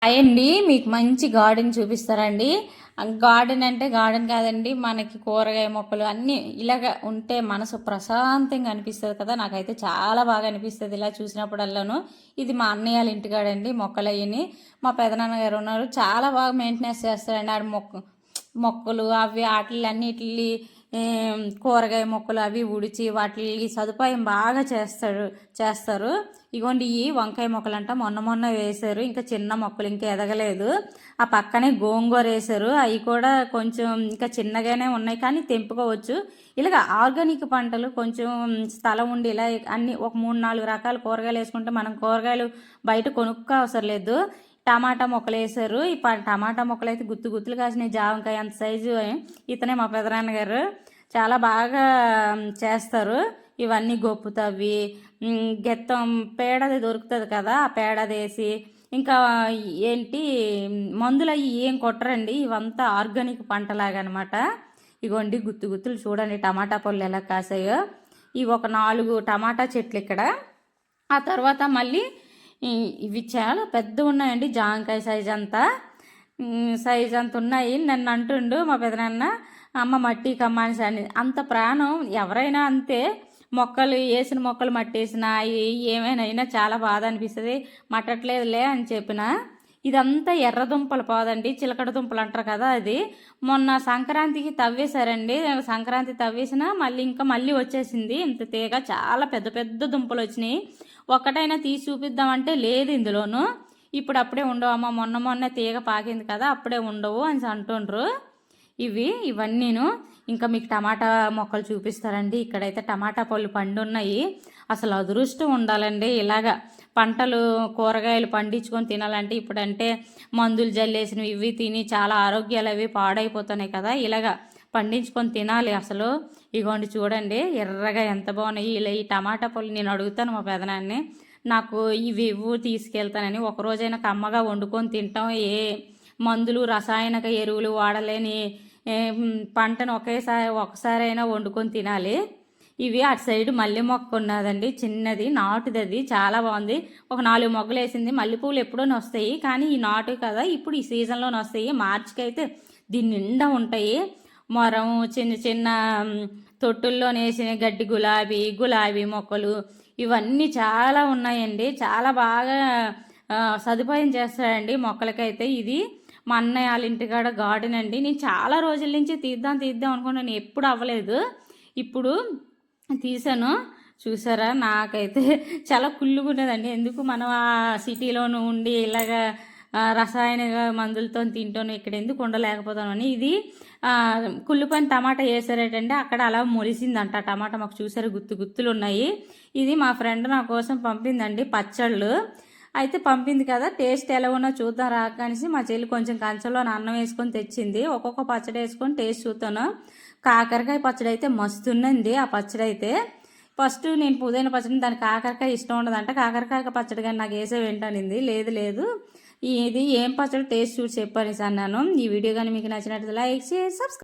అయ్యండి మీకు మంచి గార్డెన్ చూపిస్తారండి. గార్డెన్ అంటే గార్డెన్ కాదండి, మనకి కూరగాయ మొక్కలు అన్నీ ఇలాగ ఉంటే మనసు ప్రశాంతంగా అనిపిస్తుంది కదా. నాకైతే చాలా బాగా అనిపిస్తుంది ఇలా చూసినప్పుడల్లాను. ఇది మా అన్నయ్య వాళ్ళ ఇంటికాడండి. మొక్కలు అయ్యని మా పెదనాన్నగారు ఉన్నారు, చాలా బాగా మెయింటెనెన్స్ చేస్తారండి. ఆడ మొక్కలు అవి వాటిలన్నిటి కూరగాయ మొక్కలు అవి ఉడిచి వాటికి సదుపాయం బాగా చేస్తారు. ఇగోండి ఈ వంకాయ మొక్కలు అంట మొన్న వేశారు, ఇంకా చిన్న మొక్కలు ఇంకా ఎదగలేదు. ఆ పక్కనే గోంగూర వేశారు, అవి కూడా కొంచెం ఇంకా చిన్నగానే ఉన్నాయి కానీ తెంపుకోవచ్చు. ఇలాగ ఆర్గానిక్ పంటలు కొంచెం స్థలం ఉండి ఇలా అన్ని ఒక 3-4 రకాల కూరగాయలు వేసుకుంటే మనం కూరగాయలు బయట కొనుక్కో అవసరం లేదు. టమాటా మొక్కలు వేశారు. ఈ టమాటా మొక్కలు అయితే గుత్తులు కాసినాయి, జామకాయ అంత సైజు. ఇతనే మా పెదనాన్నగారు, చాలా బాగా చేస్తారు. ఇవన్నీ గొప్పు తవ్వి గెత్తం పేడది దొరుకుతుంది కదా, ఆ పేడది వేసి ఇంకా ఏంటి మందులు అవి ఏం కొట్టరండి. ఇవంతా ఆర్గానిక్ పంటలాగా అనమాట. ఇగోండి గుత్తులు చూడండి టమాటా పళ్ళు ఎలా కాసాయో. ఇవి ఒక 4 టమాటా చెట్లు ఇక్కడ. ఆ తర్వాత మళ్ళీ ఇవి చాలా పెద్ద ఉన్నాయండి, జాంకాయ సైజ్ అంతా ఉన్నాయి. నన్ను అంటుండు మా పెదనాన్న, అమ్మ మట్టి కమ్మాని అని. అంత ప్రాణం ఎవరైనా అంతే, మొక్కలు వేసిన మొక్కలు మట్టేసినా ఏమైనా అయినా చాలా బాధ అనిపిస్తుంది. మట్టట్లేదులే అని చెప్పిన. ఇదంతా ఎర్రదుంపలు పోదండి, చిలకడ దుంపలు అంటారు కదా, అది మొన్న సంక్రాంతికి తవ్వేశారండి. సంక్రాంతి తవ్వేసినా మళ్ళీ వచ్చేసింది ఇంత తీగ. చాలా పెద్ద పెద్ద దుంపలు వచ్చినాయి. ఒక్కటైనా తీసి చూపిద్దామంటే లేదు ఇందులోను. ఇప్పుడు అప్పుడే ఉండవు అమ్మ, మొన్న తీగ పాకింది కదా అప్పుడే ఉండవు అని అంటుండ్రు. ఇవన్నీను. ఇంకా మీకు టమాటా మొక్కలు చూపిస్తారండి. ఇక్కడైతే టమాటా పళ్ళు పండున్నాయి. అసలు అదృష్టం ఉండాలండి ఇలాగా పంటలు కూరగాయలు పండించుకొని తినాలంటే. ఇప్పుడంటే మందులు జల్లేసినవి ఇవి తిని చాలా ఆరోగ్యాలు అవి పాడైపోతున్నాయి కదా, ఇలాగా పండించుకొని తినాలి అసలు. ఇగోండి చూడండి ఎర్రగా ఎంత బాగున్నాయి. ఇలా ఈ టమాటా పళ్ళు నేను అడుగుతాను మా పెదనాన్ని, నాకు ఇవి తీసుకెళ్తానని. ఒకరోజైనా కమ్మగా వండుకొని తింటాం, ఏ మందులు రసాయనిక ఎరువులు వాడలేని పంటను ఒకసారైనా వండుకొని తినాలి. ఇవి అటు సైడ్ మల్లె మొక్క ఉన్నదండి, చిన్నది నాటుది, అది చాలా బాగుంది. ఒక 4 మొగ్గలు వేసింది. మల్లెపూలు ఎప్పుడోనే వస్తాయి కానీ ఈ నాటు కదా ఇప్పుడు ఈ సీజన్లోనే వస్తాయి. మార్చికి అయితే దీని నిండా ఉంటాయి. మొరం చిన్న తొట్టుల్లో వేసిన గడ్డి గులాబీ మొక్కలు ఇవన్నీ చాలా ఉన్నాయండి. చాలా బాగా సదుపాయం చేస్తాడండి మొక్కలకైతే. ఇది మా అన్నయ్య వాళ్ళ ఇంటికాడ గార్డెన్ అండి. నేను చాలా రోజుల నుంచి తీద్దాం అనుకున్నాను, ఎప్పుడు అవ్వలేదు. ఇప్పుడు తీసాను చూసారా. నాకైతే చాలా కుళ్ళుకున్నదండి, ఎందుకు మనం ఆ సిటీలోనూ ఉండి ఇలాగా రసాయనిక మందులతో తింటాను, ఇక్కడ ఎందుకు ఉండలేకపోతామని. ఇది కుళ్ళుపైన టమాటా వేసారేటంటే అక్కడ అలా మొలిసిందంట టమాటా మాకు. చూసారు గుత్తులు ఉన్నాయి. ఇది మా ఫ్రెండ్ నా కోసం పంపిందండి పచ్చళ్ళు. అయితే పంపింది కదా, టేస్ట్ ఎలా ఉన్నా చూద్దాం రాకనేసి మా చెల్లి కొంచెం కంచంలో అన్నం వేసుకొని తెచ్చింది. ఒక్కొక్క పచ్చడి వేసుకొని టేస్ట్ చూస్తాను. కాకరకాయ పచ్చడి అయితే మస్తు ఉన్నది. ఆ పచ్చడి అయితే ఫస్ట్ నేను పుదీనా పచ్చడి, దానికి కాకరకాయ ఇష్టం ఉండదంట. కాకరకాయ పచ్చడి కానీ నాకు వేసే వింటానింది. లేదు ఇది ఏం పచ్చడి టేస్ట్ చూసి చెప్పాను అన్నాను. ఈ వీడియో కానీ మీకు నచ్చినట్లయితే లైక్ చేసి సబ్స్క్రైబ్.